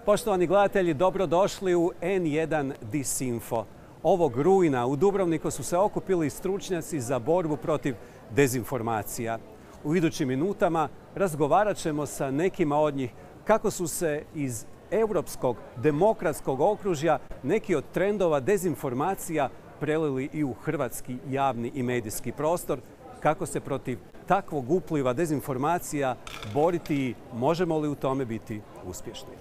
Poštovani gledatelji, dobrodošli u N1 DISinfo. Ovog rujna u Dubrovniku su se okupili stručnjaci za borbu protiv dezinformacija. U idućim minutama razgovarat ćemo sa nekima od njih kako su se iz europskog demokratskog okružja neki od trendova dezinformacija prelili i u hrvatski javni i medijski prostor, kako se protiv takvog upliva dezinformacija boriti i možemo li u tome biti uspješni.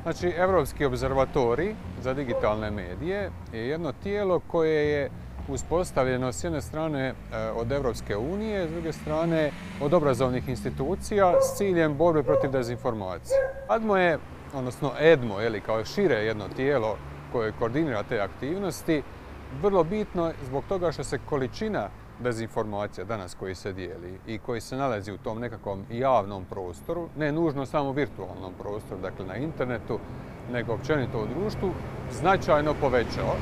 Znači, Europski opservatorij za digitalne medije je jedno tijelo koje je uspostavljeno s jedne strane od Europske unije, s druge strane od obrazovnih institucija s ciljem borbe protiv dezinformacije. ADMO je, odnosno EDMO, kao šire jedno tijelo koje koordinira te aktivnosti, vrlo bitno zbog toga što se količina dezinformacija danas koji se dijeli i koji se nalazi u tom nekakvom javnom prostoru, ne nužno samo virtualnom prostoru, dakle na internetu, nego općenito u društvu, značajno povećao.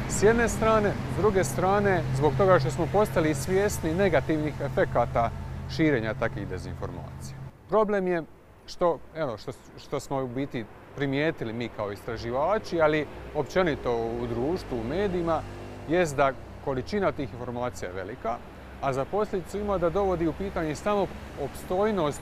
S jedne strane, s druge strane, zbog toga što smo postali svjesni negativnih efekata širenja takvih dezinformacija. Problem je što smo u biti primijetili mi kao istraživači, ali općenito u društvu, u medijima, jest da količina tih informacija je velika, a za posljedicu ima da dovodi u pitanje samo opstojnost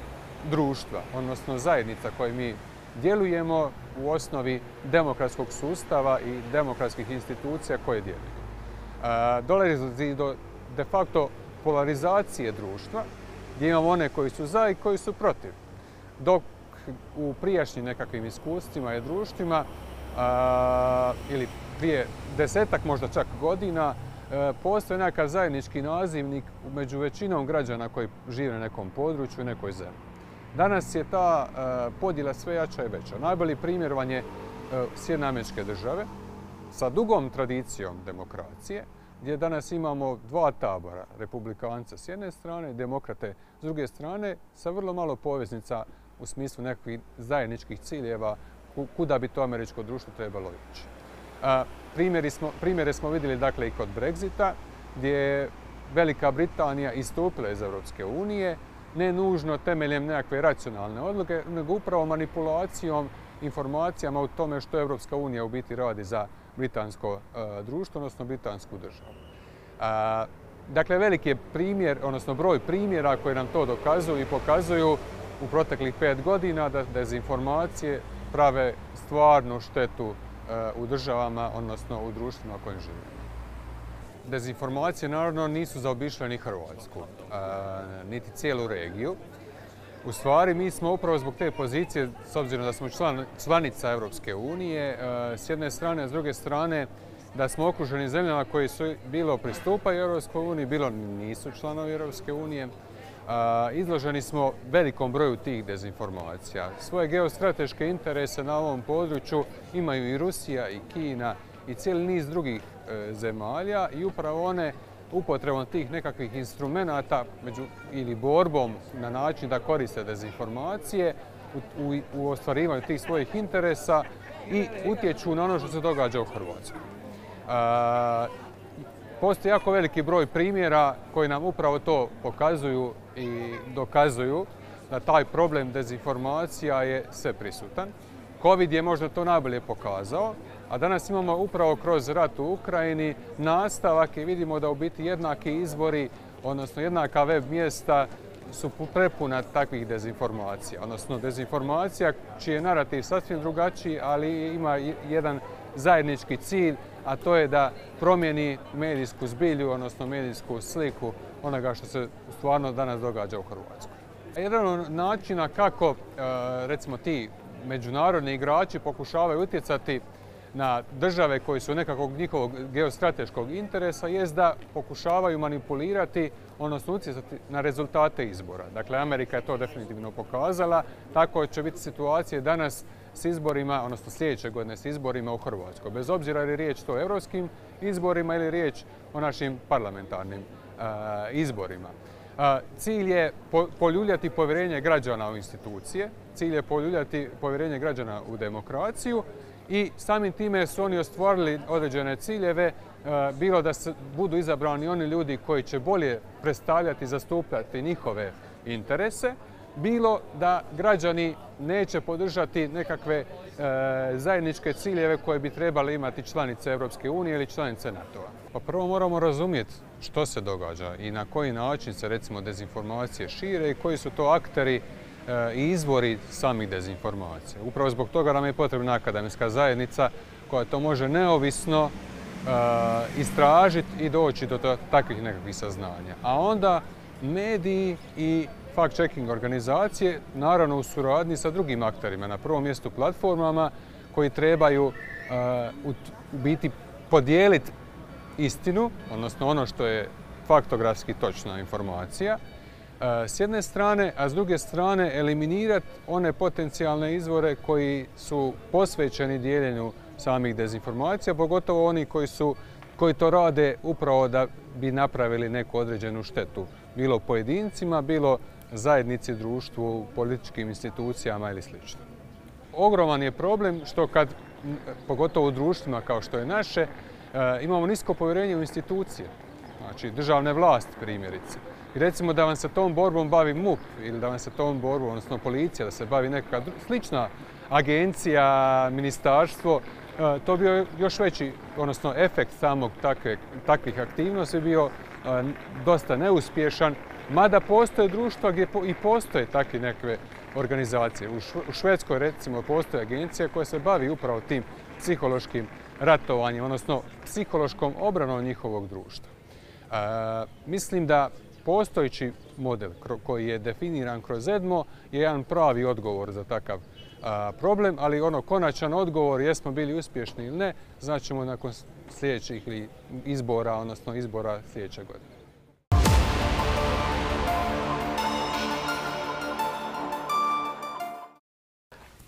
društva, odnosno zajednica koje mi djelujemo u osnovi demokratskog sustava i demokratskih institucija koje djeluju. Dolazi do de facto polarizacije društva, gdje imamo one koji su za i koji su protiv. Dok u prijašnjim nekakvim iskustvima i društvima ili prije 10-ak možda čak godina postoji nekakav zajednički nazivnik među većinom građana koji žive na nekom području i nekoj zemlji. Danas je ta podjela sve jača i veća. Najbolji primjer vam je Sjedinjene Američke Države sa dugom tradicijom demokracije, gdje danas imamo dva tabora, republikanca s jedne strane i demokrate s druge strane, sa vrlo malo poveznica u smislu nekakvih zajedničkih ciljeva kuda bi to američko društvo trebalo ići. Primjere smo vidjeli dakle i kod Brexita, gdje je Velika Britanija istupila iz Europske unije, ne nužno temeljem nekakve racionalne odluke, nego upravo manipulacijom informacijama o tome što Europska unija u biti radi za britansko društvo, odnosno britansku državu. Dakle, veliki je primjer, odnosno broj primjera koji nam to dokazuju i pokazuju u proteklih 5 godina da dezinformacije prave stvarnu štetu u državama, odnosno u društvima u kojim živimo. Dezinformacije naravno nisu zaobišle ni Hrvatsku, niti cijelu regiju. U stvari, mi smo upravo zbog te pozicije, s obzirom da smo članica Europske unije, s jedne strane, a s druge strane da smo okruženi zemljama koji su bilo pristupaju Europskoj uniji, bilo nisu članovi Europske unije, izloženi smo velikom broju tih dezinformacija. Svoje geostrateške interese na ovom području imaju i Rusija i Kina i cijeli niz drugih zemalja i upravo one upotrebom tih nekakvih instrumenata ili borbom na način da koriste dezinformacije u ostvarivanju tih svojih interesa i utječu na ono što se događa u Hrvatskoj. Postoji jako veliki broj primjera koji nam upravo to pokazuju i dokazuju da taj problem dezinformacija je sveprisutan. Covid je možda to najbolje pokazao, a danas imamo upravo kroz rat u Ukrajini nastavak i vidimo da u biti jednaki izbori, odnosno jednaka web mjesta su prepuna takvih dezinformacija, odnosno dezinformacija čiji je narativ sasvim drugačiji, ali ima jedan zajednički cilj, a to je da promijeni medijsku zbilju, odnosno medijsku sliku onoga što se stvarno danas događa u Hrvatskoj. Jedan od načina kako, recimo, ti međunarodni igrači pokušavaju utjecati na države koji su nekakvog njihovog geostrateškog interesa jest da pokušavaju manipulirati, odnosno utjecati na rezultate izbora. Dakle, Amerika je to definitivno pokazala. Tako će biti situacija danas s izborima, odnosno sljedeće godine s izborima u Hrvatskoj. Bez obzira je li riječ o europskim izborima ili riječ o našim parlamentarnim izborima. Cilj je poljuljati povjerenje građana u institucije, cilj je poljuljati povjerenje građana u demokraciju i samim time su oni ostvarili određene ciljeve, bilo da budu izabrani oni ljudi koji će bolje predstavljati i zastupati njihove interese, bilo da građani neće podržati nekakve zajedničke ciljeve koje bi trebali imati članice Europske unije ili članice NATO-a. Pa prvo moramo razumjeti što se događa i na koji način se recimo dezinformacije šire i koji su to akteri i izvori samih dezinformacija. Upravo zbog toga nam je potrebna akademska zajednica koja to može neovisno istražiti i doći do takvih nekakvih saznanja. A onda mediji i fact-checking organizacije, naravno u suradnji sa drugim akterima, na prvom mjestu platformama koji trebaju u biti podijeliti istinu, odnosno ono što je faktografski točna informacija, s jedne strane, a s druge strane eliminirati one potencijalne izvore koji su posvećeni dijeljenju samih dezinformacija, pogotovo oni koji to rade upravo da bi napravili neku određenu štetu, bilo pojedincima, bilo zajednici, društvu, političkim institucijama ili sl. Ogroman je problem što kad, pogotovo u društvima kao što je naše, imamo nisko povjerenje u institucije, znači državne vlasti primjerice. I recimo da vam se tom borbom bavi MUP ili da vam se tom borbom, odnosno policija, da se bavi neka slična agencija, ministarstvo, to bi bio još veći, odnosno efekt samog takvih aktivnosti bio dosta neuspješan, mada postoje društva gdje i postoje takve neke organizacije. U Švedskoj recimo postoje agencija koja se bavi upravo tim psihološkim ratovanjem, odnosno psihološkom obranom njihovog društva. Mislim da postojeći model koji je definiran kroz EDMO je jedan pravi odgovor za takav problem, ali konačan odgovor jesmo bili uspješni ili ne, znaćemo nakon sljedećih izbora, odnosno izbora sljedeće godine.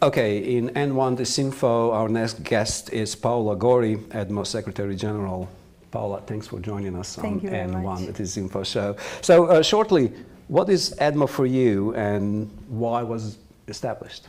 Okay, in N1 DISinfo, our next guest is Paola Gori, EDMO Secretary General. Paola, thanks for joining us on N1 DISinfo show. So, shortly, what is EDMO for you and why was it established?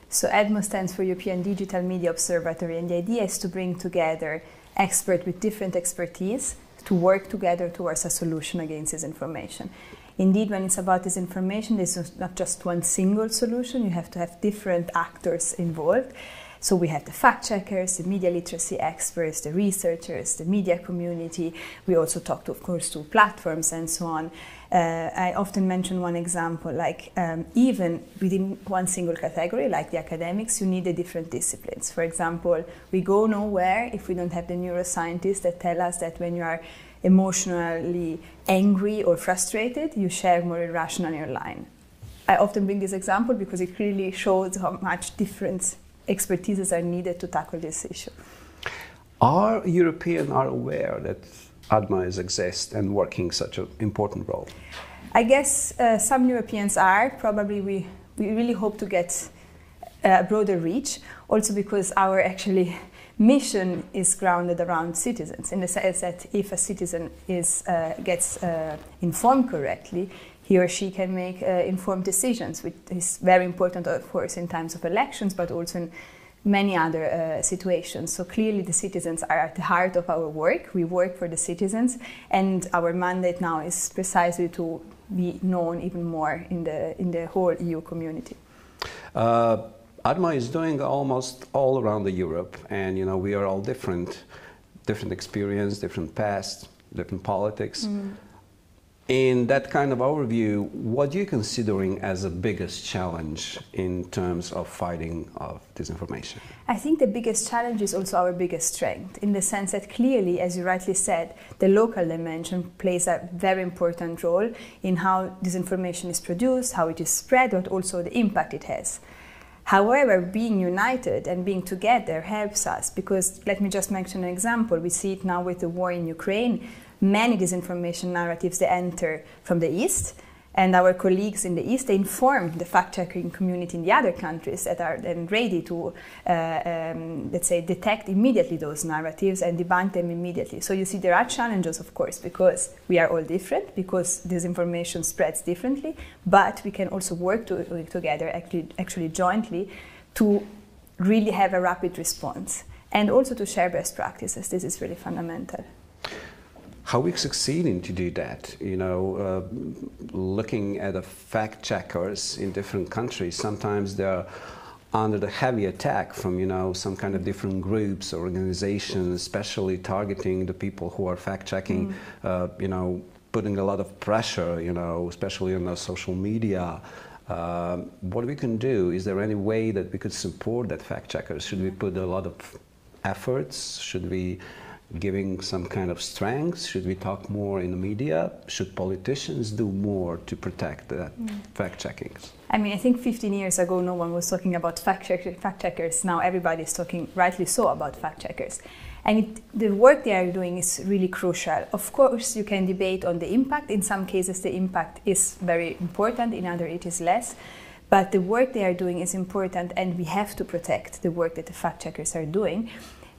So EDMO stands for European Digital Media Observatory, and the idea is to bring together experts with different expertise to work together towards a solution against disinformation. Indeed, when it's about disinformation, there's not just one single solution. You have to have different actors involved. So we have the fact-checkers, the media literacy experts, the researchers, the media community. We also talk, of course, to platforms and so on. I often mention one example, like even within one single category, like the academics, you need the different disciplines. For example, we go nowhere if we don't have the neuroscientists that tell us that when you are emotionally angry or frustrated, you share more irrational in your line. I often bring this example because it clearly shows how much different expertises are needed to tackle this issue. Are Europeans aware that ADMA exists and working such an important role? I guess some Europeans are. Probably we really hope to get a broader reach, also because our mission is grounded around citizens, in the sense that if a citizen gets informed correctly, he or she can make informed decisions, which is very important, of course, in times of elections, but also in many other situations. So clearly the citizens are at the heart of our work. We work for the citizens, and our mandate now is precisely to be known even more in the whole EU community. ADMA is doing almost all around Europe, and we are all different experience, different past, different politics. In that kind of overview, what are you considering as the biggest challenge in terms of fighting of disinformation? I think the biggest challenge is also our biggest strength, in the sense that clearly, as you rightly said, the local dimension plays a very important role in how disinformation is produced, how it is spread, but also the impact it has. However, being united and being together helps us, because let me just mention an example. We see it now with the war in Ukraine. Many disinformation narratives, they enter from the East, and our colleagues in the East, they inform the fact-checking community in the other countries that are then ready to, let's say, detect immediately those narratives and debunk them immediately. So you see there are challenges, of course, because we are all different, because disinformation spreads differently, but we can also work together, actually jointly, to really have a rapid response, and also to share best practices. This is really fundamental. How we succeeding to do that? You know, looking at the fact checkers in different countries, sometimes they're under the heavy attack from, you know, some kind of different groups or organizations, especially targeting the people who are fact checking, you know, putting a lot of pressure, you know, especially on the social media. What we can do, is there any way that we could support that fact checkers? Should we put a lot of efforts? Should we giving some kind of strength? Should we talk more in the media? Should politicians do more to protect that fact checkings? I mean, I think 15 years ago no one was talking about fact checkers. Now everybody is talking, rightly so, about fact checkers. And the work they are doing is really crucial. Of course, you can debate on the impact. In some cases the impact is very important, in others it is less. But the work they are doing is important, and we have to protect the work that the fact checkers are doing.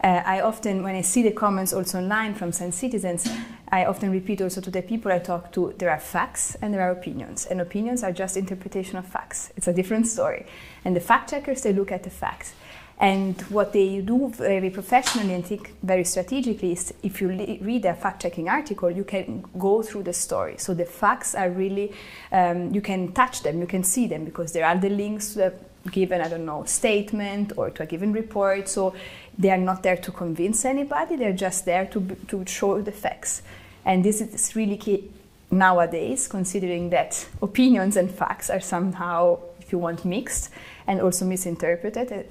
I often, when I see the comments also online from some citizens, I often repeat also to the people I talk to, there are facts and there are opinions. And opinions are just interpretation of facts. It's a different story. And the fact checkers, they look at the facts. And what they do very professionally and think very strategically is, if you read a fact-checking article, you can go through the story. So the facts are really, you can touch them, you can see them, because there are the links to a given, I don't know, statement or to a given report. So they are not there to convince anybody, they're just there to show the facts. And this is really key nowadays, considering that opinions and facts are somehow, if you want, mixed and also misinterpreted.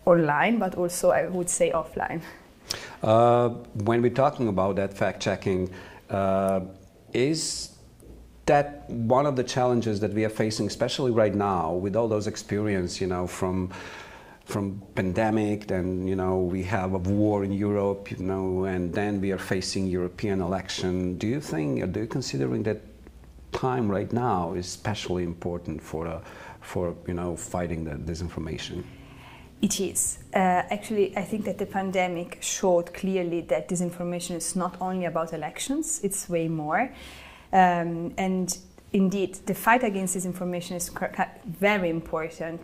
Online, but also I would say offline. When we're talking about that fact-checking, is that one of the challenges that we are facing, especially right now, with all those experience, you know, from pandemic, then, you know, we have a war in Europe, you know, and then we are facing European election. Do you think, or do you considering that time right now is especially important for you know, fighting the disinformation? It is. Actually, I think that the pandemic showed clearly that disinformation is not only about elections, it's way more. And indeed, the fight against disinformation is very important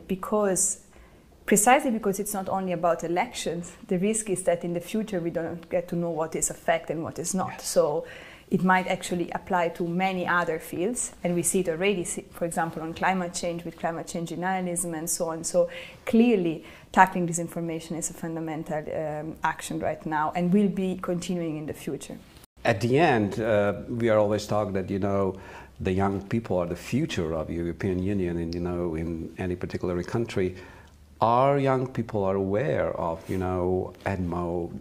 precisely because it's not only about elections. The risk is that in the future we don't get to know what is a fact and what is not. Yes. So it might actually apply to many other fields, and we see it already, for example, on climate change, with climate change denialism and so on. So clearly, tackling disinformation is a fundamental action right now, and will be continuing in the future. At the end, we are always talking that, you know, the young people are the future of the European Union, and, you know, in any particular country. Our young people are aware of, you know, EDMO.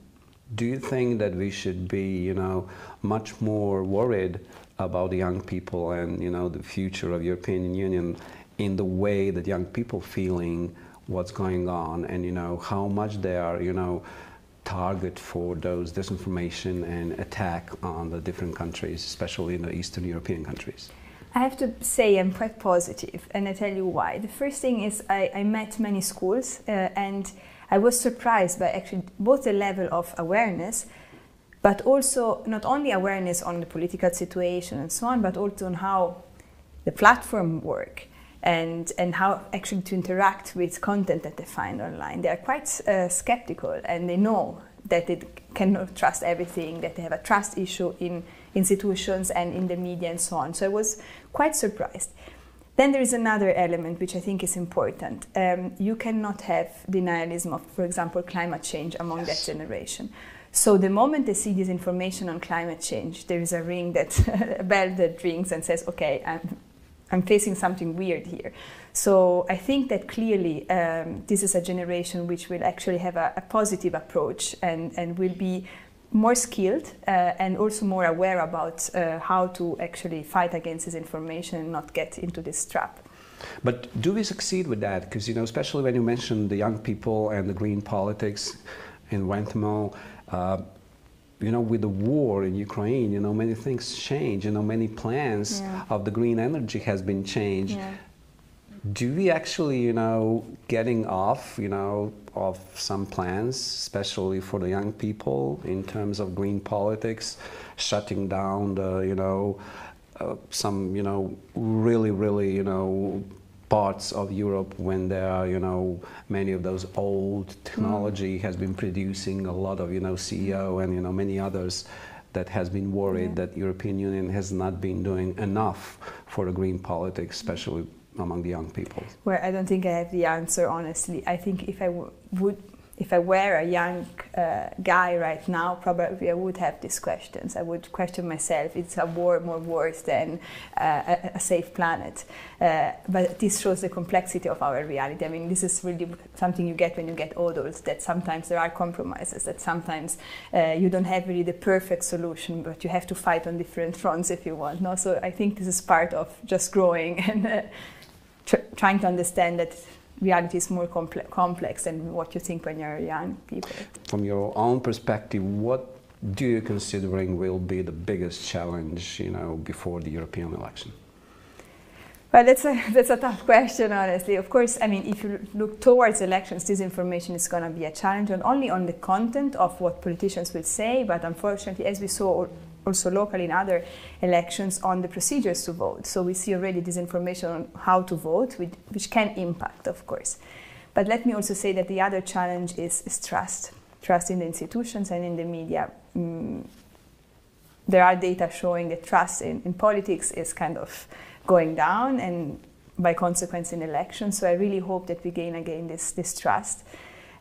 Do you think that we should be, you know, much more worried about the young people and, you know, the future of European Union in the way that young people feeling what's going on, and, you know, how much they are, you know, target for those disinformation and attack on the different countries, especially in the Eastern European countries? I have to say I'm quite positive, and I tell you why. The first thing is I met many schools and I was surprised by actually both the level of awareness, but also not only awareness on the political situation and so on, but also on how the platform work and how actually to interact with content that they find online. They are quite skeptical, and they know that they cannot trust everything, that they have a trust issue in institutions and in the media and so on. So I was quite surprised. Then there is another element which I think is important. You cannot have denialism of, for example, climate change among that generation. So the moment they see this information on climate change, there is a bell that rings and says, okay, I'm facing something weird here. So I think that clearly this is a generation which will actually have a positive approach and will be more skilled and also more aware about how to actually fight against this information and not get into this trap. But do we succeed with that? Because, you know, especially when you mentioned the young people and the green politics in Wentemo, you know, with the war in Ukraine, you know, many things change, you know, many plans of the green energy has been changed. Yeah. Do we actually, you know, getting off, you know, of some plans, especially for the young people in terms of green politics, shutting down the, you know, some, you know, really, you know, parts of Europe when there are, you know, many of those old technology has been producing a lot of, you know, CEO and, you know, many others that has been worried that European Union has not been doing enough for the green politics, especially among the young people? Well, I don't think I have the answer, honestly. I think if I were a young guy right now, probably I would have these questions. I would question myself, it's a war more worse than a safe planet. But this shows the complexity of our reality. I mean, this is really something you get when you get adults, that sometimes there are compromises, that sometimes you don't have really the perfect solution, but you have to fight on different fronts if you want. No? So I think this is part of just growing and trying to understand that reality is more complex than what you think when you're young people. From your own perspective, what do you considering will be the biggest challenge, you know, before the European election? Well, that's a tough question, honestly. Of course, I mean, if you look towards elections, disinformation is going to be a challenge, not only on the content of what politicians will say, but unfortunately, as we saw also locally in other elections, on the procedures to vote. So we see already disinformation on how to vote, which can impact, of course. But let me also say that the other challenge is trust. Trust in the institutions and in the media. There are data showing that trust in politics is kind of going down, and by consequence in elections. So I really hope that we gain again this trust.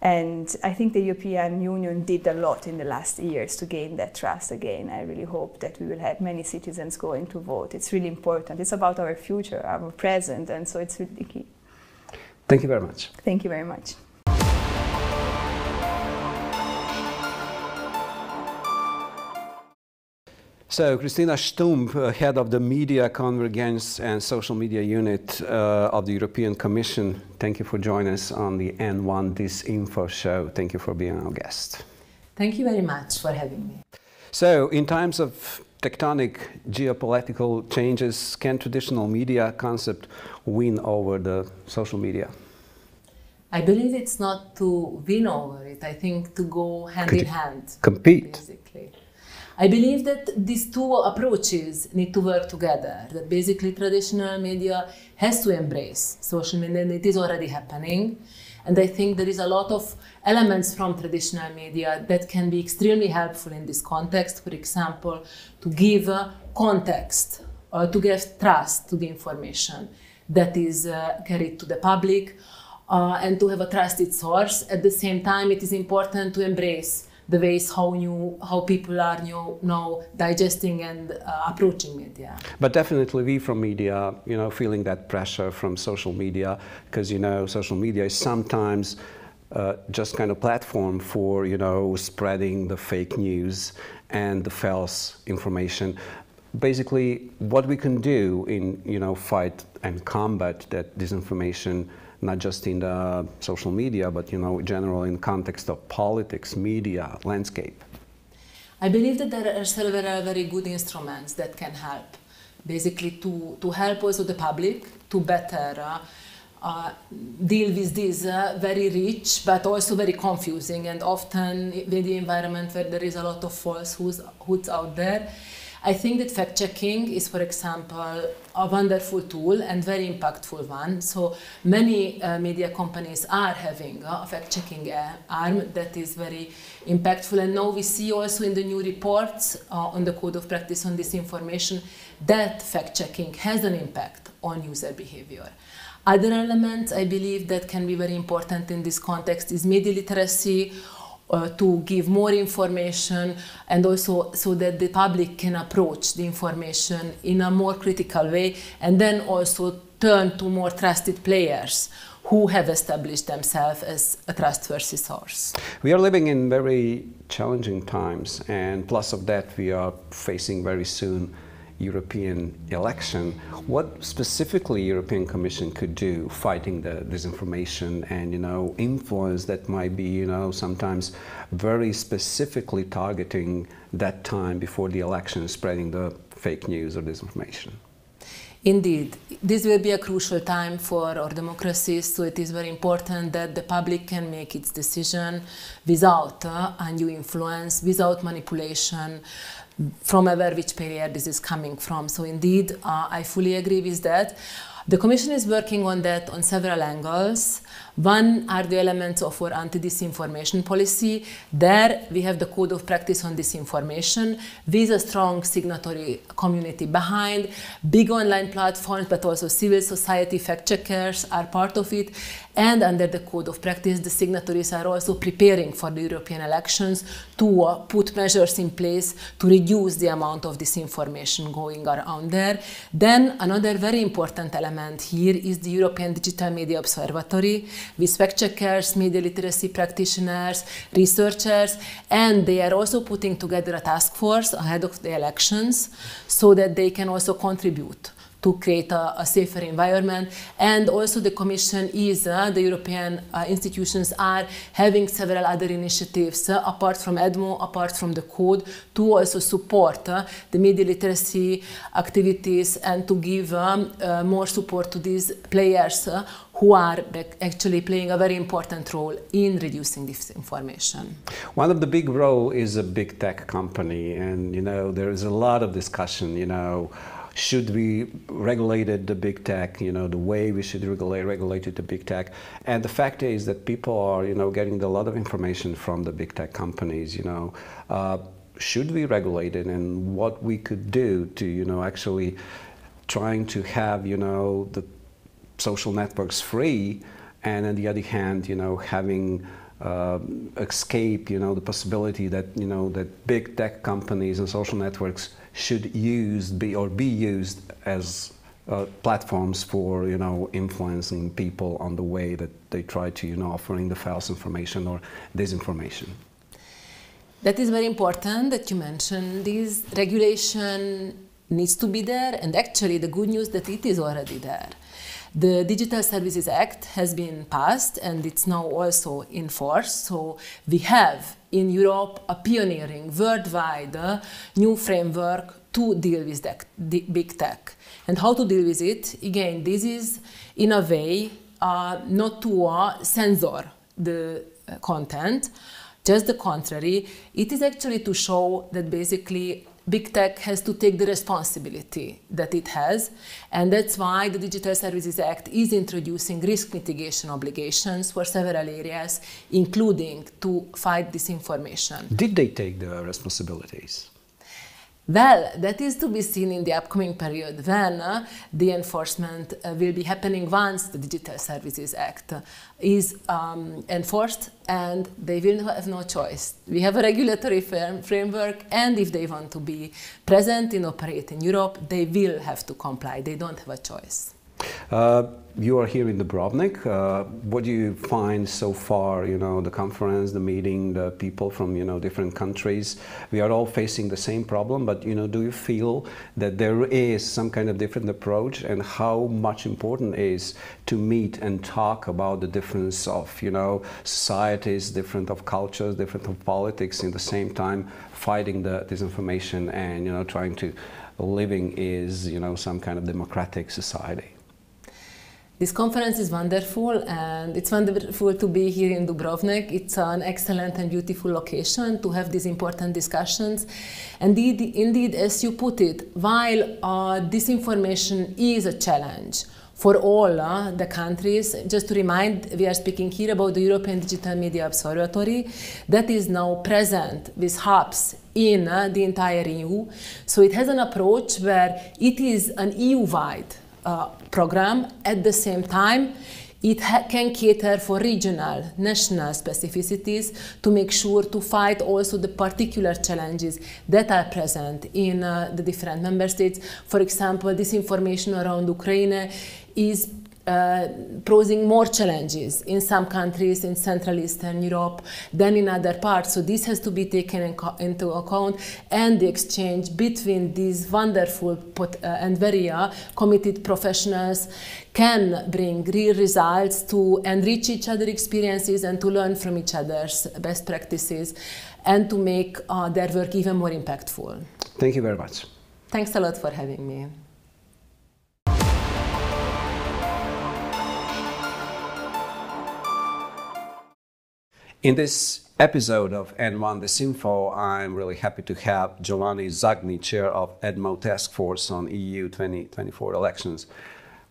And I think the European Union did a lot in the last years to gain that trust again. I really hope that we will have many citizens going to vote. It's really important. It's about our future, our present, and so it's really key. Thank you very much. Thank you very much. So, Christina Stumpf, head of the Media Convergence and Social Media Unit of the European Commission, thank you for joining us on the N1 DISinfo show. Thank you for being our guest. Thank you very much for having me. So, in times of tectonic geopolitical changes, can traditional media concept win over the social media? I believe it's not to win over it. I think to go hand in hand. Compete. Basically. I believe that these two approaches need to work together, that basically traditional media has to embrace social media, and it is already happening. And I think there is a lot of elements from traditional media that can be extremely helpful in this context. For example, to give context, or to give trust to the information that is carried to the public, and to have a trusted source. At the same time, it is important to embrace the ways how people are now digesting and approaching media. But definitely we from media, you know, feeling that pressure from social media, because, you know, social media is sometimes just kind of platform for, you know, spreading the fake news and the false information. Basically, what we can do in, you know, fight and combat that disinformation, not just in the social media, but, you know, general in context of politics, media, landscape? I believe that there are several very good instruments that can help, basically to help also the public to better deal with this very rich but also very confusing and often in the environment where there is a lot of falsehoods out there. I think that fact-checking is, for example, a wonderful tool and very impactful one. So many media companies are having a fact-checking arm that is very impactful. And now we see also in the new reports on the Code of Practice on Disinformation that fact-checking has an impact on user behavior. Other elements, I believe, that can be very important in this context is media literacy, to give more information, and also so that the public can approach the information in a more critical way, and then also turn to more trusted players who have established themselves as a trustworthy source. We are living in very challenging times, and plus of that we are facing very soon European election. What specifically European Commission could do fighting the disinformation and, you know, influence that might be, you know, sometimes very specifically targeting that time before the election, spreading the fake news or disinformation? Indeed, this will be a crucial time for our democracies, so it is very important that the public can make its decision without undue influence, without manipulation, from which player this is coming from. So indeed, I fully agree with that. The Commission is working on that on several angles. One are the elements of our anti-disinformation policy. There we have the code of practice on disinformation with a strong signatory community behind. Big online platforms, but also civil society fact-checkers are part of it. And under the code of practice, the signatories are also preparing for the European elections to put measures in place to reduce the amount of disinformation going around there. Then another very important element here is the European Digital Media Observatory, with fact-checkers, media literacy practitioners, researchers, and they are also putting together a task force ahead of the elections so that they can also contribute to create a safer environment. And also the Commission is, the European institutions are having several other initiatives apart from EDMO, apart from the code, to also support the media literacy activities and to give more support to these players who are actually playing a very important role in reducing disinformation. One of the big role is a big tech company, and there is a lot of discussion, should we regulate the big tech, the way we should regulate the big tech. And the fact is that people are, getting a lot of information from the big tech companies, should we regulate it, and what we could do to, actually trying to have, the social networks free, and on the other hand, having escape, the possibility that, that big tech companies and social networks should be used as platforms for, influencing people on the way that they try to, offering the false information or disinformation. That is very important that you mentioned. This regulation needs to be there, and actually the good news that it is already there. The Digital Services Act has been passed and it's now also in force. So we have in Europe a pioneering worldwide new framework to deal with the big tech. And how to deal with it? Again, this is in a way not to censor the content, just the contrary. It is actually to show that basically big tech has to take the responsibility that it has, and that's why the Digital Services Act is introducing risk mitigation obligations for several areas, including to fight disinformation. Did they take the responsibilities? Well, that is to be seen in the upcoming period when the enforcement will be happening once the Digital Services Act is enforced, and they will have no choice. We have a regulatory framework, and if they want to be present and operate in Europe, they will have to comply. They don't have a choice. You are here in Dubrovnik. What do you find so far, the conference, the meeting, the people from, different countries? We are all facing the same problem, but, do you feel that there is some kind of different approach, and how much important is to meet and talk about the difference of, societies, different of cultures, different of politics, in the same time fighting the disinformation and, trying to living is, some kind of democratic society? This conference is wonderful, and it's wonderful to be here in Dubrovnik. It's an excellent and beautiful location to have these important discussions. And indeed, as you put it, while disinformation is a challenge for all the countries, just to remind, we are speaking here about the European Digital Media Observatory that is now present with hubs in the entire EU. So it has an approach where it is an EU-wide program. At the same time, it can cater for regional, national specificities to make sure to fight also the particular challenges that are present in the different member states. For example, disinformation around Ukraine is posing more challenges in some countries in Central Eastern Europe than in other parts. So this has to be taken into account, and the exchange between these wonderful and very committed professionals can bring real results to enrich each other's experiences and to learn from each other's best practices and to make their work even more impactful. Thank you very much. Thanks a lot for having me. In this episode of N1 DISinfo, I'm really happy to have Giovanni Zagni, Chair of EDMO Task Force on EU 2024 elections.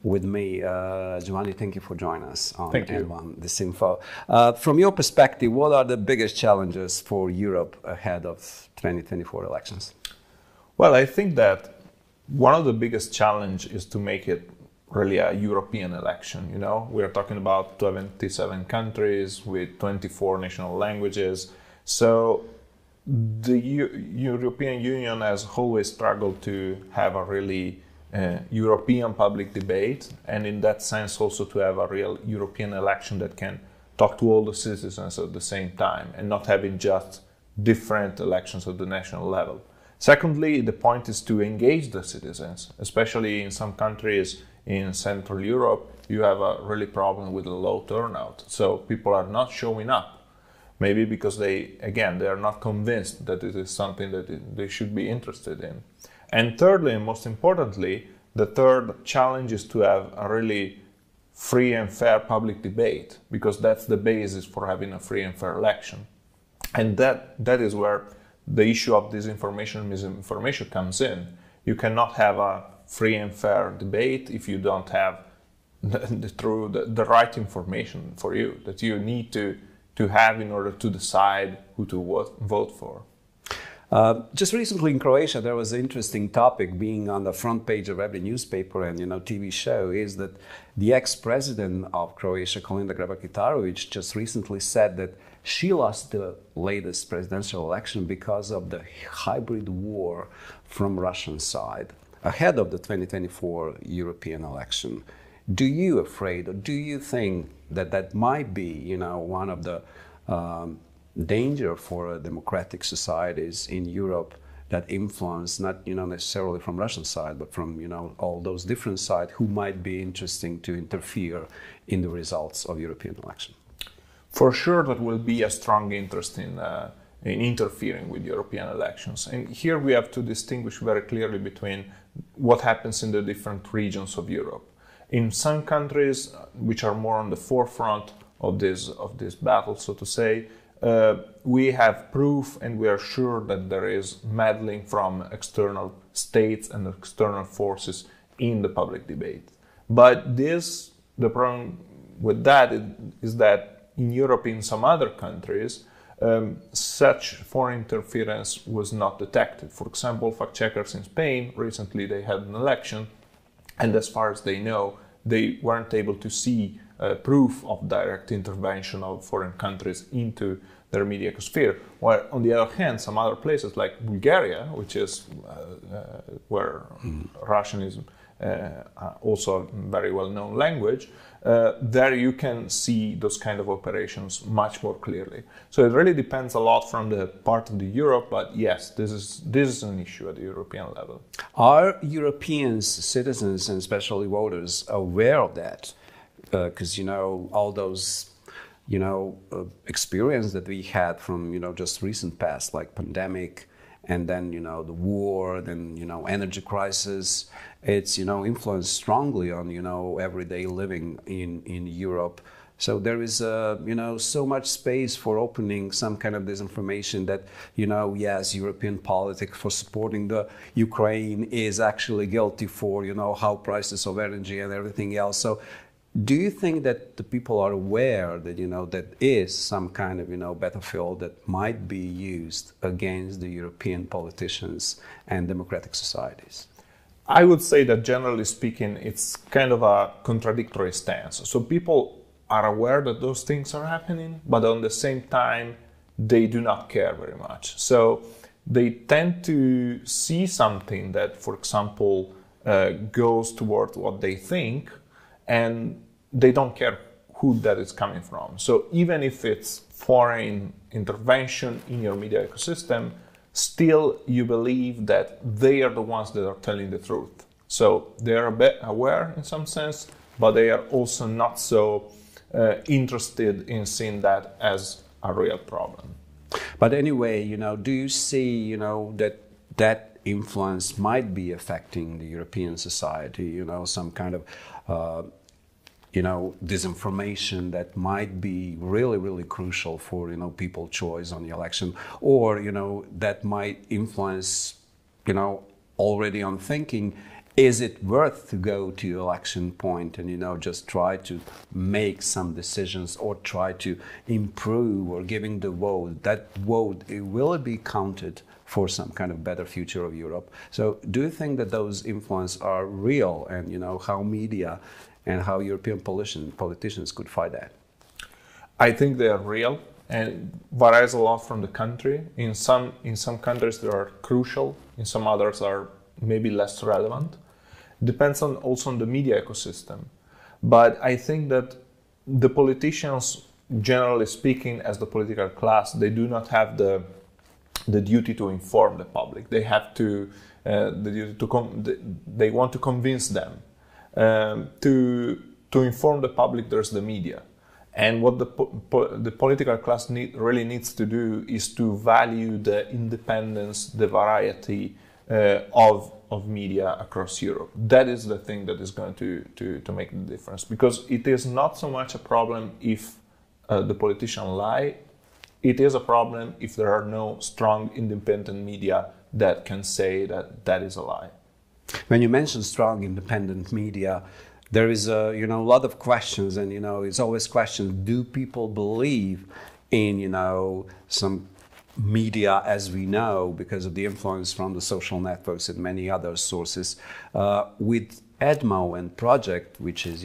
with me. Giovanni, thank you for joining us on DISinfo. From your perspective, what are the biggest challenges for Europe ahead of 2024 elections? Well, I think that one of the biggest challenges is to make it really a European election. You know, we are talking about 27 countries with 24 national languages. So the European Union has always struggled to have a really European public debate, and in that sense also to have a real European election that can talk to all the citizens at the same time and not having just different elections at the national level. Secondly, the point is to engage the citizens, especially in some countries in Central Europe. You have a really problem with a low turnout, so people are not showing up, maybe because they are not convinced that it is something that they should be interested in. And thirdly, and most importantly, the third challenge is to have a really free and fair public debate, because that's the basis for having a free and fair election. And that is where the issue of disinformation and misinformation comes in. You cannot have a free and fair debate if you don't have the right information for you, that you need to have in order to decide who to vote for. Just recently in Croatia, there was an interesting topic being on the front page of every newspaper and TV show, is that the ex-president of Croatia, Kolinda Grabar-Kitarović, just recently said that she lost the latest presidential election because of the hybrid war from Russian side ahead of the 2024 European election. Do you afraid, or do you think that that might be, one of the danger for democratic societies in Europe, that influence not necessarily from Russian side, but from all those different sides who might be interesting to interfere in the results of European election? For sure, there will be a strong interest in interfering with European elections. And here we have to distinguish very clearly between what happens in the different regions of Europe. In some countries which are more on the forefront of this battle, so to say, we have proof and we are sure that there is meddling from external states and external forces in the public debate. But the problem with that is that in Europe, in some other countries, such foreign interference was not detected. For example, fact-checkers in Spain, recently they had an election, and as far as they know, they weren't able to see proof of direct intervention of foreign countries into their media sphere. While on the other hand, some other places like Bulgaria, which is where Russian is also a very well-known language, there you can see those kind of operations much more clearly. So it really depends a lot from the part of the Europe, but yes, this is an issue at the European level. Are European citizens and especially voters aware of that? Because all those experience that we had from just recent past, like pandemic, and then the war, then energy crisis, it's influenced strongly on everyday living in Europe. So there is so much space for opening some kind of disinformation that yes, European politics for supporting the Ukraine is actually guilty for how prices of energy and everything else. So do you think that the people are aware that that is some kind of battlefield that might be used against the European politicians and democratic societies? I would say that generally speaking, it's kind of a contradictory stance. So people are aware that those things are happening, but at the same time, they do not care very much. So they tend to see something that, for example, goes toward what they think, and they don't care who that is coming from. So even if it's foreign intervention in your media ecosystem, still you believe that they are the ones that are telling the truth. So they are a bit aware in some sense, but they are also not so interested in seeing that as a real problem. But anyway, do you see, that influence might be affecting the European society, some kind of disinformation that might be really, really crucial for, people's choice on the election, or, that might influence, already on thinking is it worth to go to election point and, you know, just try to make some decisions or try to improve or giving the vote, that vote, will it be counted for some kind of better future of Europe? So do you think that those influences are real, and, you know, how media and how European politicians could fight that? I think they are real and varies a lot from the country. In some countries they are crucial, in some others are maybe less relevant. Depends also on the media ecosystem. But I think that the politicians, generally speaking, as the political class, they do not have the duty to inform the public. They have to they want to convince them. To inform the public, there's the media. And what the political class really needs to do is to value the independence, the variety of media across Europe. That is the thing that is going to make the difference. Because it is not so much a problem if the politicians lie. It is a problem if there are no strong independent media that can say that that is a lie. When you mention strong independent media, there is a lot of questions, and it's always questions: do people believe in some media as we know because of the influence from the social networks and many other sources? With EDMO and project, which is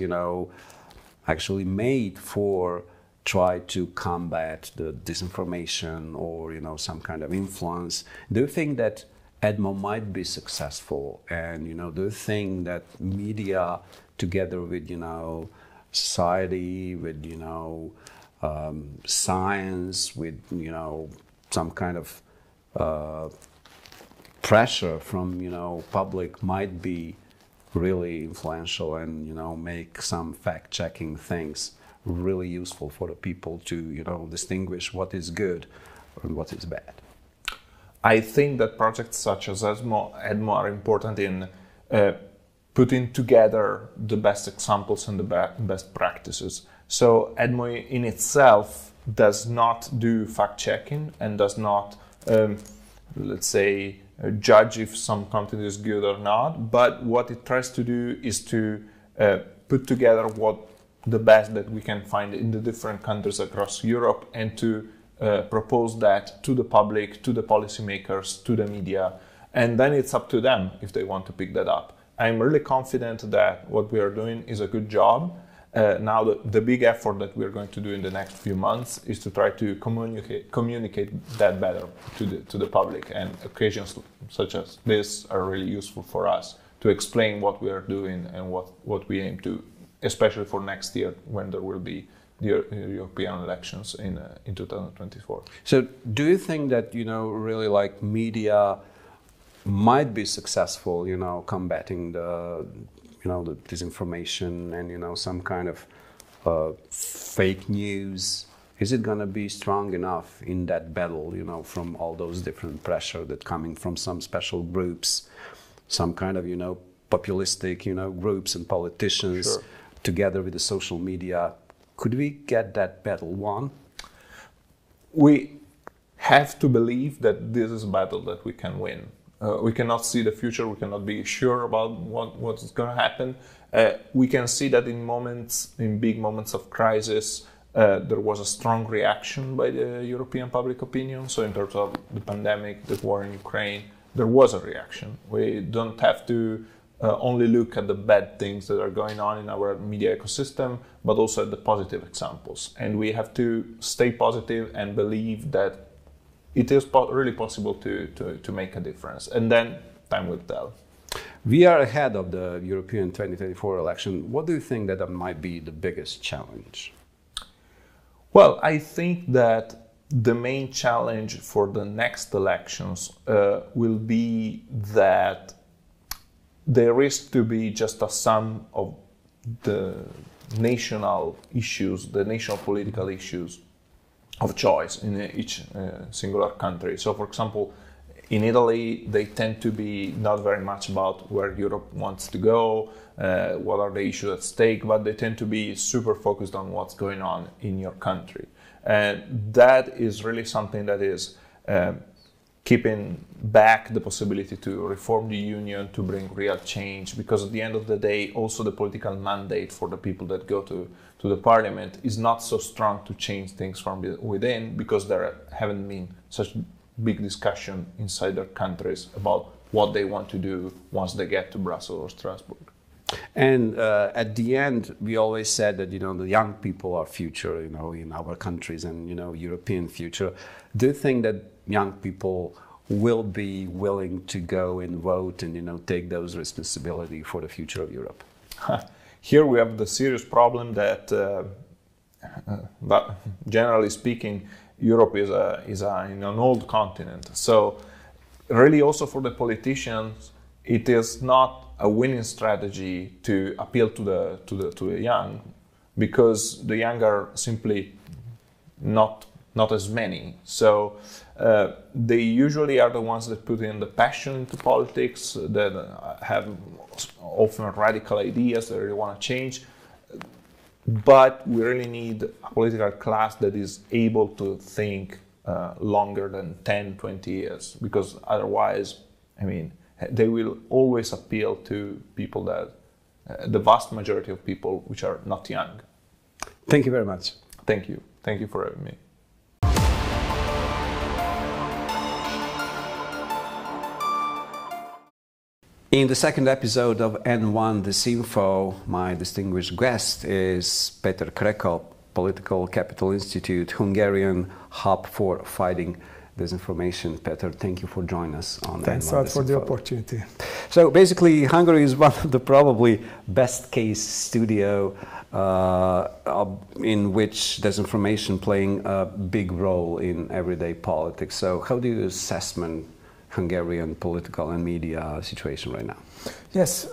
actually made for try to combat the disinformation or some kind of influence, do you think that EDMO might be successful? And do you think that media together with society, with science, with some kind of pressure from public might be really influential and make some fact-checking things really useful for the people to distinguish what is good and what is bad? I think that projects such as EDMO are important in putting together the best examples and the best practices. So EDMO in itself does not do fact-checking and does not, let's say, judge if some content is good or not, but what it tries to do is to put together what the best that we can find in the different countries across Europe and to propose that to the public, to the policymakers, to the media, and then it's up to them if they want to pick that up. I'm really confident that what we are doing is a good job. Now the big effort that we're going to do in the next few months is to try to communicate that better to the public, and occasions such as this are really useful for us to explain what we are doing and what we aim to, especially for next year when there will be the European elections in 2024. So do you think that, really like media might be successful, combating the disinformation and, some kind of fake news? Is it going to be strong enough in that battle, from all those different pressure that coming from some special groups, some kind of, populistic, groups and politicians? Sure. Together with the social media, could we get that battle won? We have to believe that this is a battle that we can win. We cannot see the future. We cannot be sure about what is going to happen. We can see that in big moments of crisis, there was a strong reaction by the European public opinion. So in terms of the pandemic, the war in Ukraine, there was a reaction. We don't have to only look at the bad things that are going on in our media ecosystem, but also at the positive examples. And we have to stay positive and believe that it is really possible to make a difference. And then time will tell. We are ahead of the European 2024 election. What do you think that might be the biggest challenge? Well, I think that the main challenge for the next elections will be that they risk to be just a sum of the national issues, the national political issues of choice in each singular country. So, for example, in Italy, they tend to be not very much about where Europe wants to go, what are the issues at stake, but they tend to be super focused on what's going on in your country. And that is really something that is keeping back the possibility to reform the union, to bring real change, because at the end of the day, also the political mandate for the people that go to the parliament is not so strong to change things from within, because there haven't been such big discussion inside their countries about what they want to do once they get to Brussels or Strasbourg. And at the end, we always said that, the young people are future, in our countries and, European future. Do you think that young people will be willing to go and vote and, take those responsibility for the future of Europe? Here we have the serious problem that generally speaking, Europe is an old continent. So really also for the politicians, it is not a winning strategy to appeal to the young, because the young are simply not as many. So they usually are the ones that put in the passion into politics, that have often radical ideas that really want to change. But we really need a political class that is able to think longer than 10, 20 years, because otherwise, they will always appeal to people that, the vast majority of people which are not young. Thank you very much. Thank you. Thank you for having me. In the second episode of N1 DISinfo, my distinguished guest is Peter Kreko, Political Capital Institute, Hungarian hub for fighting disinformation. Peter, thank you for joining us on Thanks a lot for the opportunity. So basically, Hungary is one of the probably best case studio in which disinformation playing a big role in everyday politics. So how do you assess Hungarian political and media situation right now? Yes,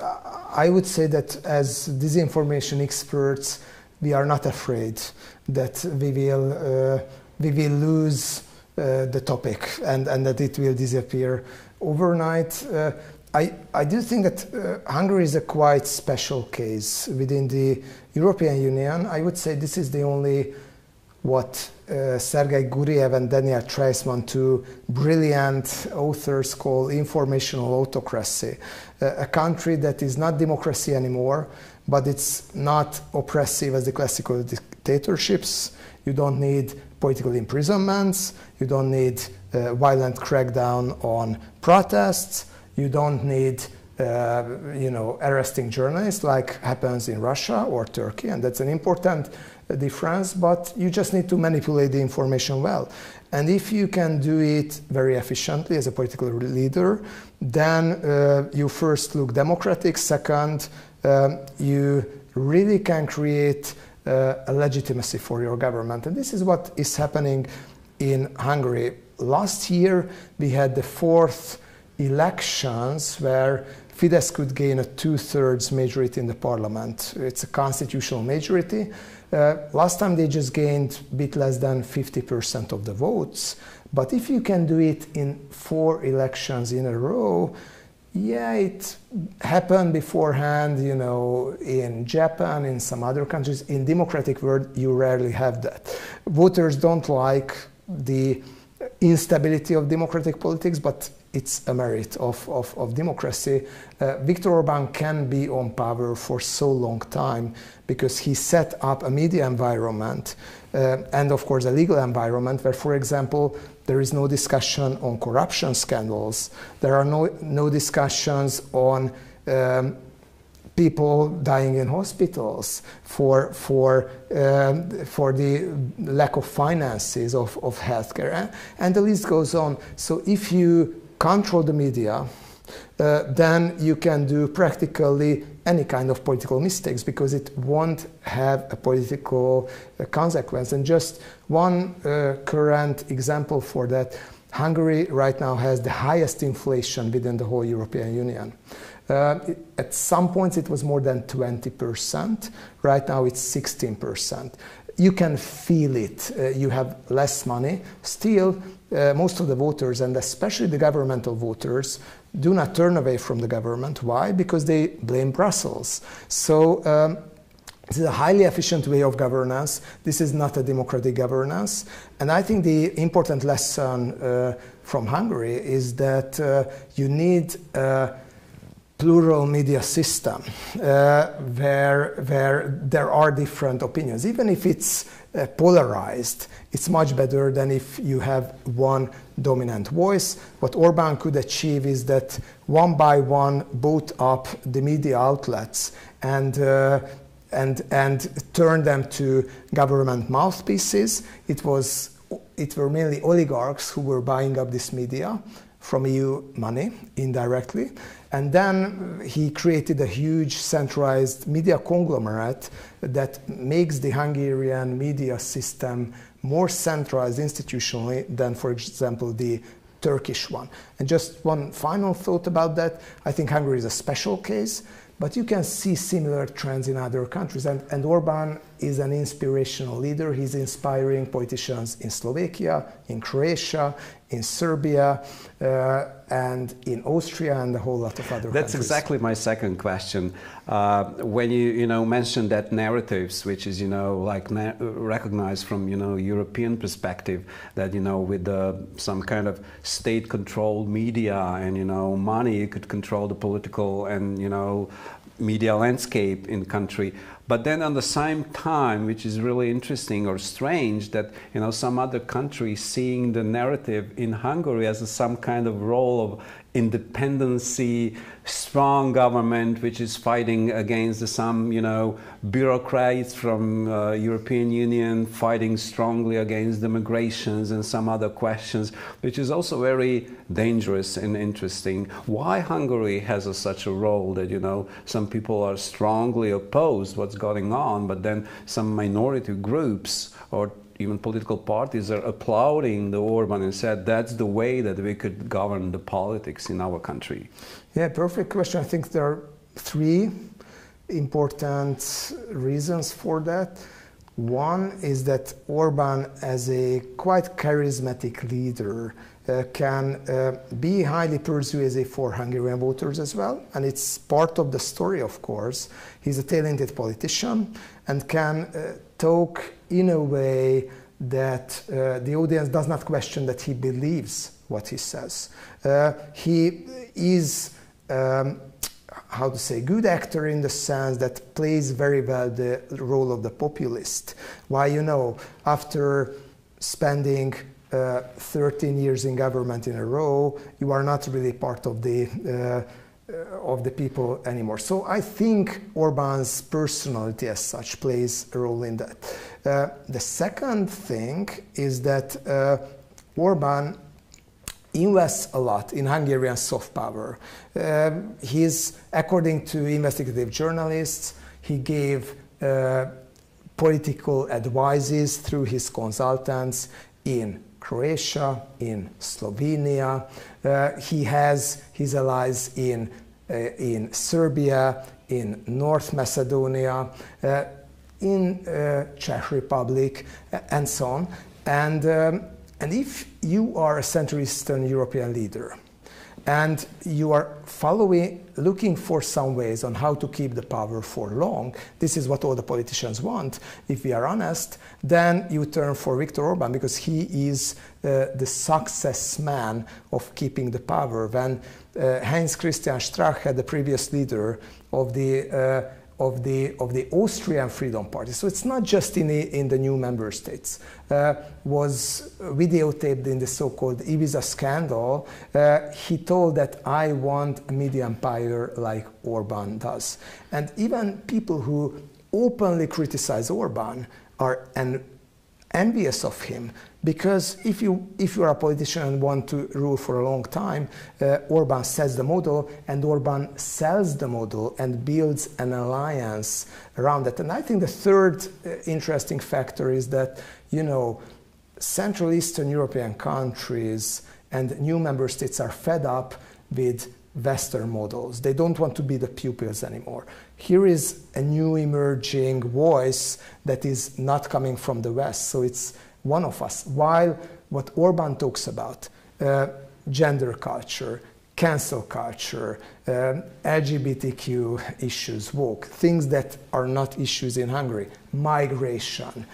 I would say that as disinformation experts, we are not afraid that we will lose the topic and that it will disappear overnight. I do think that Hungary is a quite special case within the European Union. I would say this is the only what Sergei Guriev and Daniel Treisman, two brilliant authors, call informational autocracy. A country that is not democracy anymore, but it's not oppressive as the classical dictatorships. You don't need political imprisonments. You don't need violent crackdown on protests. You don't need arresting journalists like happens in Russia or Turkey, and that's an important difference, but you just need to manipulate the information well. And if you can do it very efficiently as a political leader, then you first look democratic. Second, you really can create a legitimacy for your government. And this is what is happening in Hungary. Last year, we had the fourth elections where Fidesz could gain a 2/3 majority in the parliament. It's a constitutional majority. Last time they just gained a bit less than 50% of the votes. But if you can do it in 4 elections in a row, yeah, it happened beforehand, in Japan, in some other countries. In democratic world, you rarely have that. Voters don't like the instability of democratic politics, but it's a merit of democracy. Viktor Orbán can be on power for so long time because he set up a media environment and of course a legal environment where, for example, there is no discussion on corruption scandals. There are no discussions on people dying in hospitals for the lack of finances of healthcare, and the list goes on. So if you control the media, then you can do practically any kind of political mistakes because it won't have a political consequence. And just one current example for that, Hungary right now has the highest inflation within the whole European Union. At some points it was more than 20%. Right now it's 16%. You can feel it. You have less money. Still, most of the voters, and especially the governmental voters, do not turn away from the government. Why? Because they blame Brussels. So This is a highly efficient way of governance. This is not a democratic governance. And I think the important lesson from Hungary is that you need a plural media system where there are different opinions. Even if it's polarized, it's much better than if you have one dominant voice. What Orbán could achieve is that one by one boot up the media outlets and turn them to government mouthpieces. It were mainly oligarchs who were buying up this media from EU money indirectly. And then he created a huge centralized media conglomerate that makes the Hungarian media system more centralized institutionally than, for example, the Turkish one. And just one final thought about that. I think Hungary is a special case, but you can see similar trends in other countries. And Orbán is an inspirational leader. He's inspiring politicians in Slovakia, in Croatia, in Serbia, and in Austria, and a whole lot of other countries. That's exactly my second question. When you mentioned that narratives, which is like recognized from European perspective, that with some kind of state-controlled media and money, you could control the political and media landscape in country. But then at the same time, which is really interesting or strange, that some other countries seeing the narrative in Hungary as some kind of role of independency, strong government which is fighting against some bureaucrats from European Union, fighting strongly against the migrations and some other questions, which is also very dangerous and interesting. Why Hungary has such a role that some people are strongly opposed what's going on, but then some minority groups or even political parties are applauding the Orbán and said that's the way that we could govern the politics in our country? Yeah, perfect question. I think there are three important reasons for that. One is that Orbán, as a quite charismatic leader, can be highly persuasive for Hungarian voters as well, and it's part of the story, of course. He's a talented politician and can talk in a way that the audience does not question that he believes what he says. He is, how to say, good actor in the sense that plays very well the role of the populist. Why, after spending 13 years in government in a row, you are not really part of the people anymore. So I think Orbán's personality as such plays a role in that. The second thing is that Orbán invests a lot in Hungarian soft power. According to investigative journalists, he gave political advices through his consultants in Croatia, in Slovenia. He has his allies in Serbia, in North Macedonia, in Czech Republic, and so on. And if you are a Central Eastern European leader and you are looking for some ways on how to keep the power for long, this is what all the politicians want, if we are honest, then you turn for Viktor Orbán, because he is the success man of keeping the power. When Heinz Christian Strache, the previous leader of the Austrian Freedom Party, so it's not just in the new member states, was videotaped in the so-called Ibiza scandal. He told that I want a media empire like Orbán does. And even people who openly criticize Orbán are envious of him, because if you are a politician and want to rule for a long time, Orbán sets the model, and Orbán sells the model and builds an alliance around it. And I think the third interesting factor is that, Central Eastern European countries and new member states are fed up with Western models. They don't want to be the pupils anymore. Here is a new emerging voice that is not coming from the West, so it's one of us. While what Orbán talks about, gender culture, cancel culture, LGBTQ issues, woke, things that are not issues in Hungary, migration,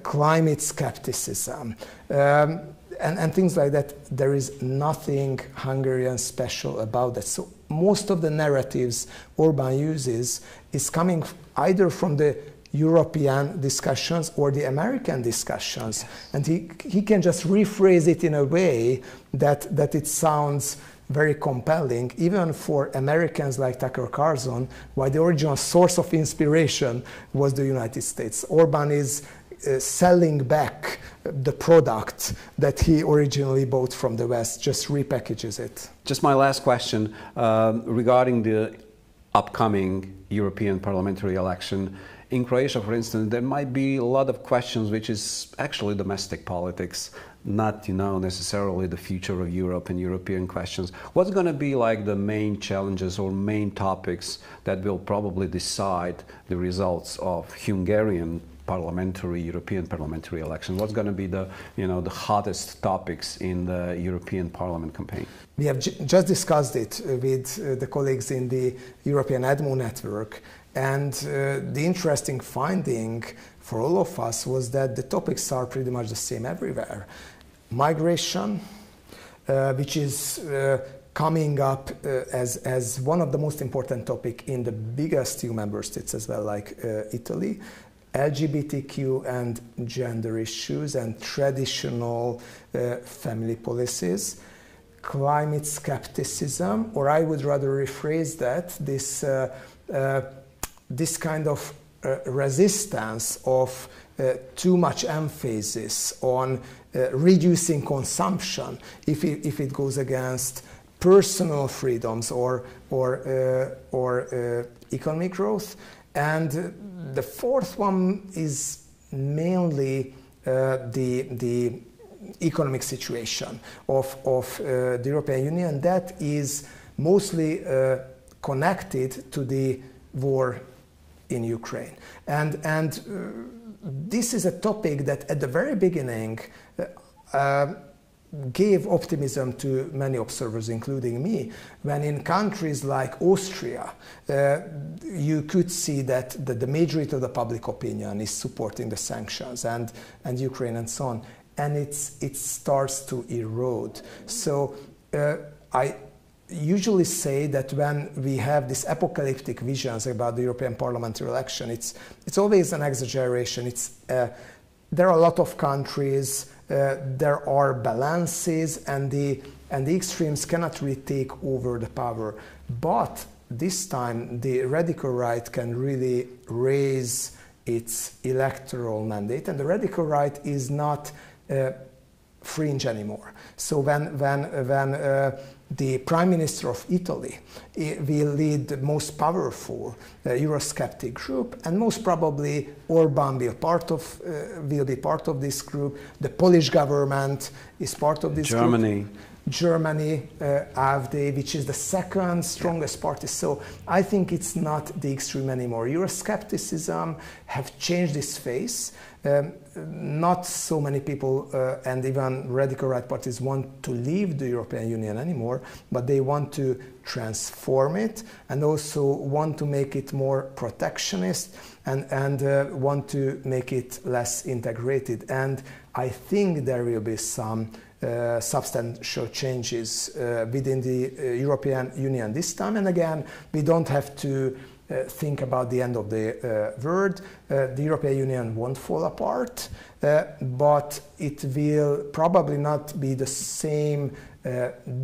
climate skepticism, and things like that. There is nothing Hungarian special about that. So most of the narratives Orbán uses is coming either from the European discussions or the American discussions. And he can just rephrase it in a way that it sounds very compelling, even for Americans like Tucker Carlson, while the original source of inspiration was the United States. Orbán is selling back the product that he originally bought from the West, just repackages it. Just my last question regarding the upcoming European parliamentary election. In Croatia, for instance, there might be a lot of questions which is actually domestic politics, not, necessarily the future of Europe and European questions. What's going to be like the main challenges or main topics that will probably decide the results of Hungarian European parliamentary election? What's going to be the, the hottest topics in the European Parliament campaign? We have just discussed it with the colleagues in the European EDMO network. And the interesting finding for all of us was that the topics are pretty much the same everywhere. Migration, which is coming up as one of the most important topics in the biggest EU member states as well, like Italy. LGBTQ and gender issues and traditional family policies. Climate skepticism, or I would rather rephrase that, this kind of resistance of too much emphasis on reducing consumption if it goes against personal freedoms or economic growth. And the fourth one is mainly the economic situation of the European Union that is mostly connected to the war in Ukraine. And this is a topic that at the very beginning gave optimism to many observers, including me, when in countries like Austria, you could see that the majority of the public opinion is supporting the sanctions and Ukraine and so on, and it starts to erode. So I usually say that when we have these apocalyptic visions about the European parliamentary election, it's always an exaggeration. There are a lot of countries, there are balances, and the extremes cannot really take over the power. But this time, the radical right can really raise its electoral mandate, and the radical right is not fringe anymore. So when the Prime Minister of Italy will lead the most powerful Eurosceptic group, and most probably Orbán will be part of this group. The Polish government is part of this group. Germany, AfD, which is the second strongest party. So I think it's not the extreme anymore. Euroscepticism have changed its face. Not so many people and even radical right parties want to leave the European Union anymore, but they want to transform it and also want to make it more protectionist and want to make it less integrated. And I think there will be some substantial changes within the European Union this time. And again, we don't have to think about the end of the world. The European Union won't fall apart, but it will probably not be the same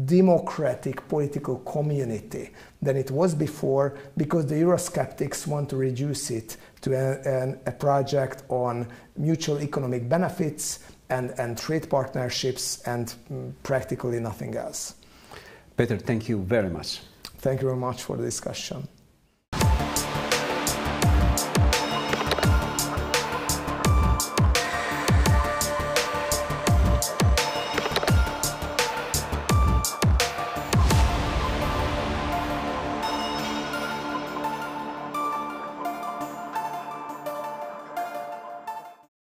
democratic political community than it was before, because the Eurosceptics want to reduce it to a project on mutual economic benefits and trade partnerships and practically nothing else. Peter, thank you very much. Thank you very much for the discussion.